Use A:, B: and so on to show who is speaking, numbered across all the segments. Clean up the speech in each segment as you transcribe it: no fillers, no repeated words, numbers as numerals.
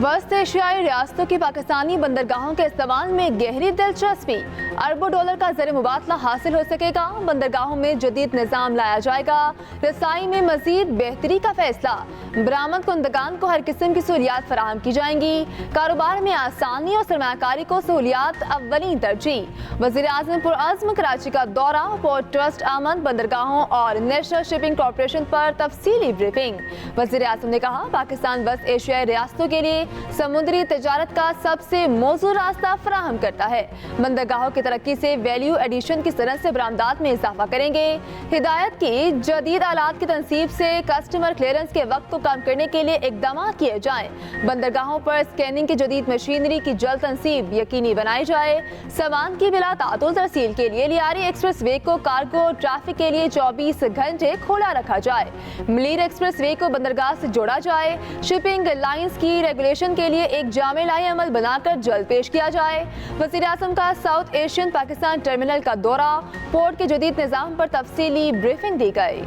A: वस्त एशियाई रियासतों की पाकिस्तानी बंदरगाहों के इस्तेमाल में गहरी दिलचस्पी। अरबों डॉलर का ज़र मुबादला हासिल हो सकेगा। बंदरगाहों में जदीद निज़ाम लाया जाएगा। रसाई में मजीद बेहतरी का फैसला। बरामद कुंदगान को हर किस्म की सहूलियात फराहम की जाएंगी। कारोबार में आसानी और सरमाकारी को सहूलियात अव्वली तरजीह। वज़ीर आज़म पुरअज़्म कराची का दौरा। पोर्ट ट्रस्ट आमद बंदरगाहों और नेशनल शिपिंग कॉरपोरेशन पर तफसीली ब्रीफिंग। वज़ीर आज़म ने कहा, पाकिस्तान वस्त एशियाई रियासतों के लिए समुद्री तिजारत का सबसे मौजूद रास्ता फराहम करता है। बंदरगाहों की तरक्की से वैल्यू एडिशन की सनत से बरामदात में इजाफा करेंगे। हिदायत की जदीद आलात की तनसीब से कस्टमर क्लियरेंस के वक्त को कम करने के लिए इकदाम किए जाएं। बंदरगाहों पर स्कैनिंग की जदीद मशीनरी की जल्द तनसीब यकीनी बनाई जाए। सामान की बिला तातुल तरसील के लिए लियारी एक्सप्रेस वे को कार्गो ट्रैफिक के लिए 24 घंटे खोला रखा जाए। मलीर एक्सप्रेस वे को बंदरगाह से जोड़ा जाए। शिपिंग लाइंस की रेगुलेशन के लिए एक जामे लाई अमल बनाकर जल्द पेश किया जाए। वज़ीर आज़म का साउथ एशियन पाकिस्तान टर्मिनल का दौरा। पोर्ट के जदीद निज़ाम पर तफसीली ब्रीफिंग दी गई।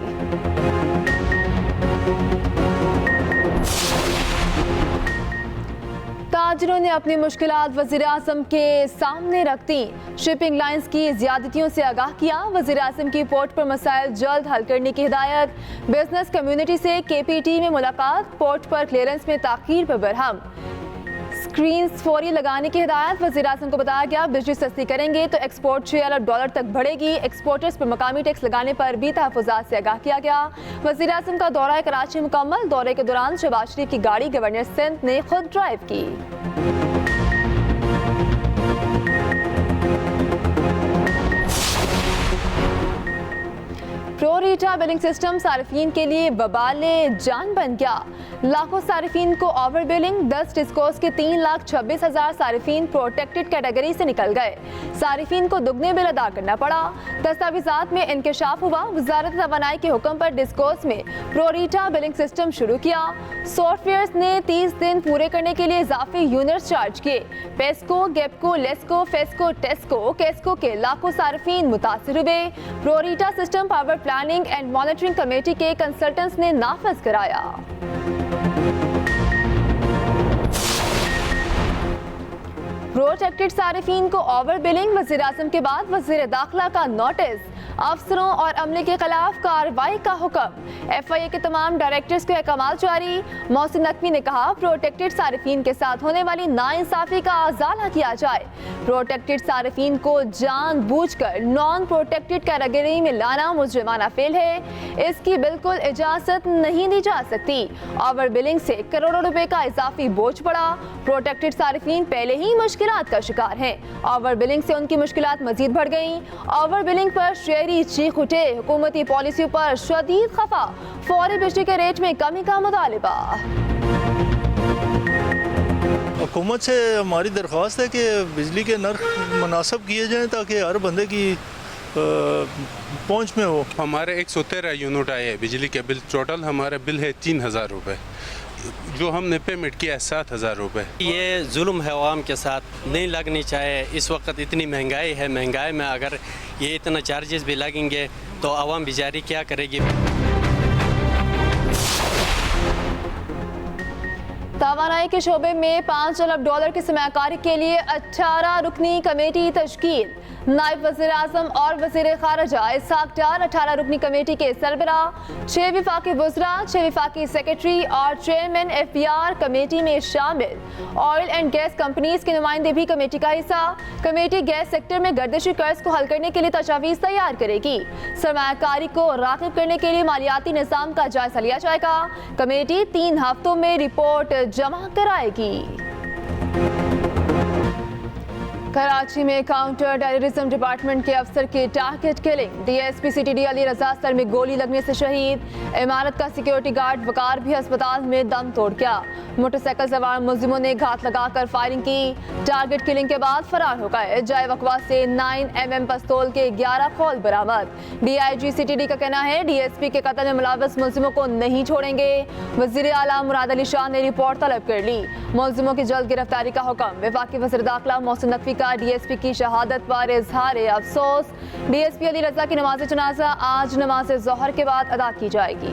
A: ताजिरों ने अपनी मुश्किलात वज़ीर आज़म के सामने रख दी। शिपिंग लाइंस की ज़्यादतियों से आगाह किया। वज़ीर आज़म की पोर्ट पर मसाइल जल्द हल करने की हिदायत। बिजनेस कम्युनिटी से KPT में मुलाकात। पोर्ट पर क्लियरेंस में ताख़ीर पर बरहम। स्क्रीन फौरी लगाने की हिदायत। वज़ीर आज़म को बताया गया, बिजली सस्ती करेंगे तो एक्सपोर्ट $6 अरब तक बढ़ेगी। एक्सपोर्टर्स पर मकामी टैक्स लगाने पर भी तहफ़्फ़ुज़ात से आगाह किया गया। वज़ीर आज़म का दौरा कराची मुकम्मल। दौरे के दौरान शहबाज शरीफ की गाड़ी गवर्नर सिंध ने खुद ड्राइव की। प्रो रीटा बिलिंग सिस्टम सारिफीन के लिए वबाले जान बन गया। लाखों सारिफीन को ओवर बिलिंग। 10 डिस्कोस के 3,26,000 सारिफीन प्रोटेक्टेड कैटेगरी से निकल गए। सारिफीन को दुगने बिल अदा करना पड़ा। दस्तावेजात में इंकशाफ हुआ। वजारत तवानाई के हुक्म पर डिस्कोस में प्रो रीटा बिलिंग सिस्टम शुरू किया। सॉफ्टवेयर ने 30 दिन पूरे करने के लिए इजाफी यूनिट्स चार्ज किए। पेस्को, गेपको, लेस्को, फेस्को, टेस्को, केस्को के लाखों सारिफीन मुतासिर हुए। Pro Rita system power planning and monitoring committee के कंसल्टेंट्स ने नाफिज कराया। प्रोटेक्टेड सारिफीन को ओवर बिलिंग। वज़ीर आज़म के बाद वज़ीर दाखिला का नोटिस। अफसरों और अमले के खिलाफ कार्रवाई का हुक्म। FIA के तमाम डायरेक्टर्स को अहकामात जारी। मोहसिन नकवी ने कहा, प्रोटेक्टेड सारिफीन के साथ होने वाली नाइंसाफी का अजाला किया जाए। प्रोटेक्टेड सारिफीन को जानबूझकर नॉन प्रोटेक्टेड कैटेगरी में लाना मुजरिमाना फेल है। इसकी बिल्कुल इजाजत नहीं दी जा सकती। ओवर बिलिंग से करोड़ों रुपए का इजाफी बोझ पड़ा। प्रोटेक्टेड सारिफीन पहले ही मुश्किलात का शिकार हैं। ओवर बिलिंग से उनकी मुश्किलात मजीद बढ़ गई। ओवर बिलिंग पर शहरी चीख उठे। हुकूमती पॉलिसी पर शदीद खफा। फौरी बिजली के रेट में कमी का मुतालिबा।
B: हुकूमत से हमारी दरख्वास्त है कि बिजली के नर्ख मुनासिब किए जाएँ ताकि हर बंदे की पहुँच में हो।
C: हमारे 113 यूनिट आए हैं बिजली के बिल। टोटल हमारा बिल है 3,000 रुपये। जो हमने पेमेंट किया है 7,000 रुपये।
D: ये जुल्म है आवाम के साथ, नहीं लगनी चाहिए। इस वक्त इतनी महंगाई है। महंगाई में अगर ये इतना चार्जेस भी लगेंगे तो आवाम बेचारी क्या करेगी।
A: तवानाई के शोबे में $5 अरब की सरमायाकारी के लिए 18 रुकनी कमेटी तश्कील। नायब वज़ीर आज़म और वज़ीर ख़ारिजा इसहाक डार 18 रुकनी कमेटी के सरबरा। 6 विफाकी वज़रा, 6 विफाकी सेक्रेटरी और चेयरमैन FBR कमेटी में शामिल। ऑयल एंड गैस कंपनीज के नुमाइंदे भी कमेटी का हिस्सा। कमेटी गैस सेक्टर में गर्दिशी कर्ज को हल करने के लिए तजावीज़ तैयार करेगी। सरमायाकारी को राग़िब करने के लिए मालियाती निज़ाम का जायजा लिया जाएगा। कमेटी 3 हफ्तों में रिपोर्ट जमा कराएगी। कराची में काउंटर टेररिज्म डिपार्टमेंट के अफसर की target killing. DSP CTD Ali Raza सर में गोली लगने से शहीद। इमारत का सिक्योरिटी गार्ड वकार भी अस्पताल में दम तोड़ गया। मोटरसाइकिल सवार मुलजिमों ने घात लगाकर फायरिंग की। टारगेट किलिंग के बाद फरार हो गए। जाए वकवा से 9mm पिस्तौल के 11 खोल बरामद। DIG CTD का कहना है, DSP के कत्ल में मुलव्वस मुलजिमों को नहीं छोड़ेंगे। वज़ीर आला मुराद अली शाह ने रिपोर्ट तलब कर ली। मुलजिमों की जल्द गिरफ्तारी का हुक्म। वफाकी वज़ीर दाखिला मोहसिन नकवी का DSP की शहादत पर इजहार अफसोस। DSP अली रजा की नमाज जनाजा आज नमाज ज़ोहर के बाद अदा की जाएगी।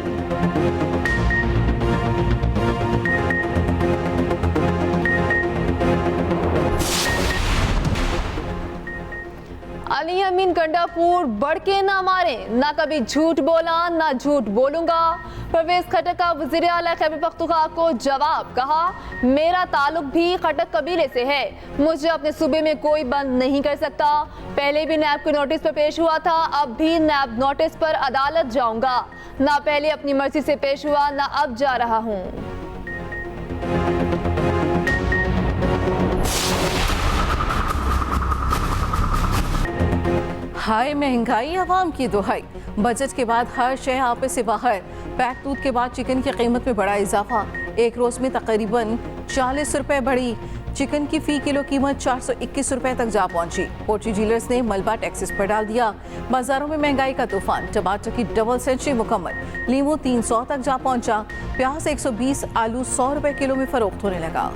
A: अमीन गंडापुर बढ़ के ना मारे, ना कभी झूठ बोला ना झूठ बोलूंगा। परवेज खटक का वज़ीर आला खैबर पख्तूनख्वा को जवाब, कहा मेरा ताल्लुक भी खटक कबीले से है, मुझे अपने सूबे में कोई बंद नहीं कर सकता। पहले भी नैब के नोटिस पर पेश हुआ था, अब भी नैब नोटिस पर अदालत जाऊंगा। ना पहले अपनी मर्जी से पेश हुआ, ना अब जा रहा हूँ।
E: हाय महंगाई, आवाम की दुहाई। बजट के बाद हर शय आपे से बाहर। पैक दूध के बाद चिकन की कीमत में बड़ा इजाफा, एक रोज में तकरीबन 40 रुपए बढ़ी। चिकन की फी किलो कीमत 421 रुपए तक जा पहुंची। पोल्ट्री डीलर्स ने मलबा टैक्सेस पर डाल दिया। बाजारों में महंगाई का तूफान, टमाटर की डबल सेंचुरी मुकम्मल। लीमू 300 तक जा पहुंचा। प्याज 120, आलू 100 रुपए किलो में फरोख्त होने लगा।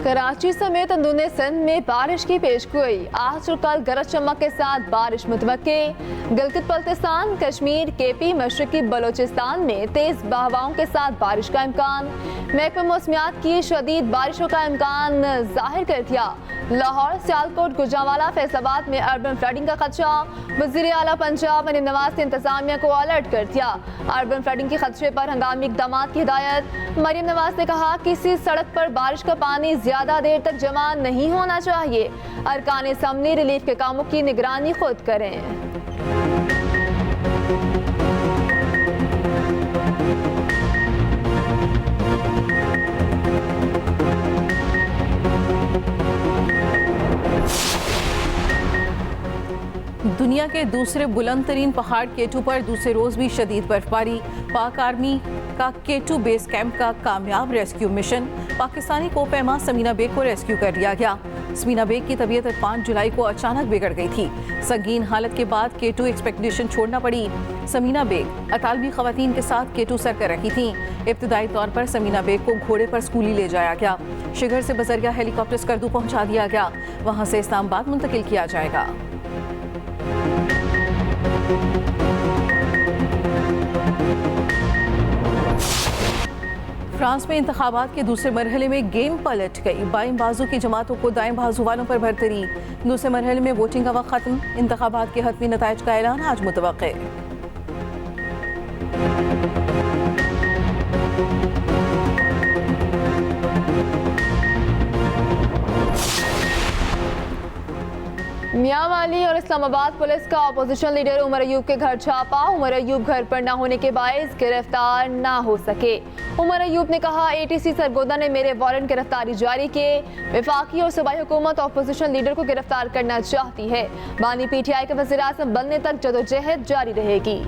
A: कराची समेत अंदरूनी सिंध में बारिश की पेशगोई। आज और कल गरज चमक के साथ बारिश मुतवक्के। गिलगित बल्तिस्तान, कश्मीर, केपी, मशरकी बलोचिस्तान में तेज हवाओं के साथ बारिश का इम्कान। महकमा मौसमियात की शदीद बारिशों का इम्कान जाहिर कर दिया। लाहौर, सियालकोट, गुजरांवाला, फैसलाबाद में अर्बन फ्लडिंग का खदशा। वज़ीर आला पंजाब मरीम नवाज ने इंतजामिया को अलर्ट कर दिया। अर्बन फ्लडिंग के खदशे पर हंगामी इक़दामात की हिदायत। मरीम नवाज ने कहा किसी सड़क पर बारिश का पानी ज्यादा देर तक जमा नहीं होना चाहिए। अरकान असम्बली रिलीफ के कामों की निगरानी खुद करें।
E: दुनिया के दूसरे बुलंद तरीन पहाड़ केटू पर दूसरे रोज भी शदीद बर्फबारी। पाक आर्मी का केटू बेस कैंप का कामयाब रेस्क्यू मिशन। पाकिस्तानी कोपैमा समीना बेग को रेस्क्यू कर लिया गया। समीना बेग की तबीयत 5 जुलाई को अचानक बिगड़ गई थी। संगीन हालत के बाद केटू एक्सपेडिशन छोड़ना पड़ी। समीना बेग अतालवी खवातीन के साथ केटू सर कर रही थी। इब्तदाई तौर पर समीना बेग को घोड़े पर स्कूली ले जाया गया। शिगर से बजरिया हेलीकॉप्टर स्कर्दू पहुंचा दिया गया, वहां से इस्लामाबाद मुंतकिल किया जाएगा। फ्रांस में इंतखाबात के दूसरे मरहले में गेम पलट गई। बाएं बाजू की जमातों को दाएं बाजू वालों पर बरतरी। दूसरे मरहले में वोटिंग का वक्त खत्म। इंतखाबात के हतमी नताइज का ऐलान आज मुतवक्के।
A: मियां वाली और इस्लामाबाद पुलिस का अपोजिशन लीडर उमर अयूब के घर छापा। उमर अयूब घर पर न होने के बायस गिरफ्तार न हो सके। उमर अयूब ने कहा ATC सरगोदा ने मेरे वारंट गिरफ्तारी जारी किए। वफाकी और सूबाई हुकूमत अपोजिशन लीडर को गिरफ्तार करना चाहती है। बानी PTI के वज़ीर आज़म बनने तक जदोजहद जारी रहेगी।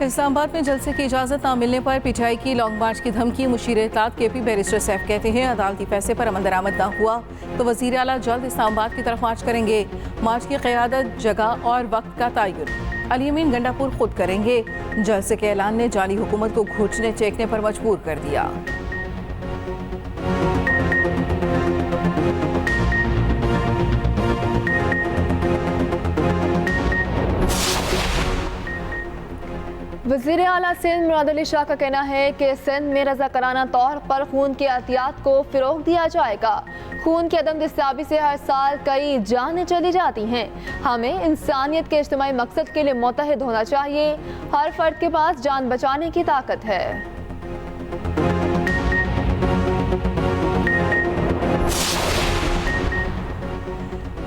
E: इस्लामाबाद में जलसे की इजाज़त न मिलने पर PTI की लॉन्ग मार्च की धमकी। मुशीर इत्तलात KP बैरिस्टर सैफ कहते हैं अदालती फैसले पर अमल दरामद न हुआ तो वज़ीर आला जल्द इस्लामाबाद की तरफ मार्च करेंगे। मार्च की क़यादत, जगह और वक्त का तयन अली अमीन गंडापुर खुद करेंगे। जलसे के ऐलान ने जाली हुकूमत को घुटने टेकने पर मजबूर कर दिया।
A: वज़ीर आला सिंध मुराद अली शाह का कहना है कि सिंध में रज़ाकाराना तौर पर खून की एहतियात को फ़रोग़ दिया जाएगा। खून की अदम दस्तियाबी से हर साल कई जानें चली जाती हैं। हमें इंसानियत के इज्तिमाई मकसद के लिए मुत्तहिद होना चाहिए। हर फर्द के पास जान बचाने की ताकत है।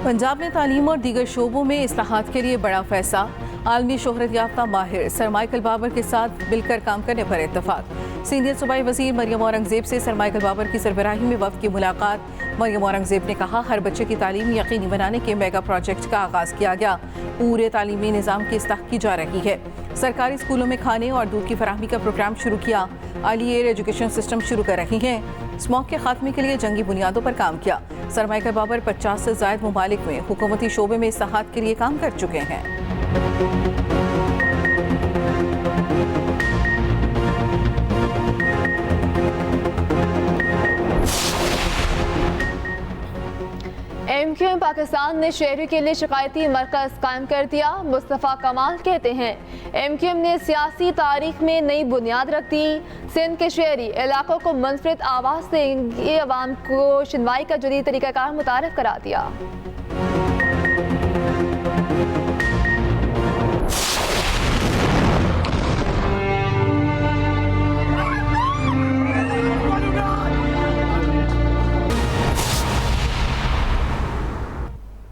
E: पंजाब में तालीम और दीगर शोबों में इस्लाहात के लिए बड़ा फैसला। आलमी शोहरत याफ्ता माहिर सर माइकल बाबर के साथ मिलकर काम करने पर इत्तफाक। सीनियर सूबाई वज़ीर मरियम औरंगज़ेब से सर माइकल बाबर की सरबराही में वफ़द की मुलाकात। मरियम औरंगज़ेब ने कहा हर बच्चे की तालीम यकीनी बनाने के मेगा प्रोजेक्ट का आगाज़ किया गया। पूरे तालीमी निज़ाम की इस्लाह की जा रही है। सरकारी स्कूलों में खाने और दूध की फराहमी का प्रोग्राम शुरू किया। अर्ली एयर एजुकेशन सिस्टम शुरू कर रही हैं। स्मॉग के खात्मे के लिए जंगी बुनियादों पर काम किया। सर माइकल बाबर 50 से ज़ायद ममालिक में हुकूमती शोबे में इस्लाहात के लिए काम कर चुके हैं।
A: MQM पाकिस्तान ने शहरी के लिए शिकायती मरकज़ कायम कर दिया। मुस्तफ़ा कमाल कहते हैं MQM ने सियासी तारीख में नई बुनियाद रख दी। सिंध के शहरी इलाकों को मुनफरिद आवाज़ से अवाम को सुनवाई का जदीद तरीक़ाकार मुतारफ़ करा दिया।